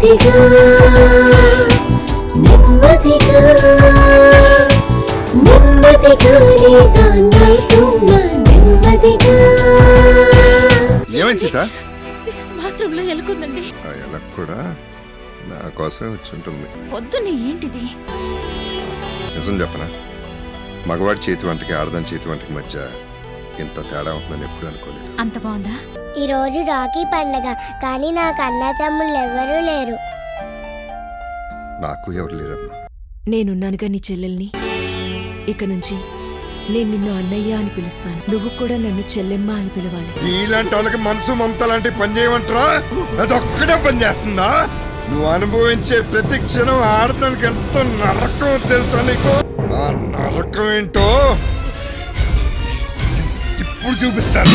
నెమ్మదిగా నెమ్మదిగా నెమ్మదిగానే తానవుతున్నా నెమ్మదిగా. ఏమైంది సీత? బాత్రూమ్ లో ఎలుకుందండి. ఆ ఎలక్ కూడా నా కోసమే వచ్చి ఉంటుంది. పొద్దున్నే ఏంటిది? నిజం చెప్పనా, మగవాడి చేతి వంటకి ఆడదాని చేతి వంటకి మధ్య ఇంత తేడా ఉంటుందని ఎప్పుడు అనుకోలేదు. అంత బాగుందా? ఈ రోజు రాఖీ పండగ, కానీ నాకు అన్న తమ్ముళ్ళు ఎవరూ లేరు. నాకు ఎవరు లేరమ్మా. నేనున్నానుగా నీ చెల్లెల్ని. ఇక నుంచి నేను నిన్ను అన్నయ్య అని పిలుస్తాను. నువ్వు కూడా నన్ను చెల్లెమ్మ అని పిలవాలి. ఇలాంటి వాళ్ళకి మనసు మమత లాంటి పని చేయమంటారా? అదొక్కడే పని చేస్తుందా? నువ్వు అనుభవించే ప్రతి క్షణం ఆడటానికి ఎంతో నరకం తెలుసా నీకు? ఆ నరకం ఏంటో ఇప్పుడు చూపిస్తాను.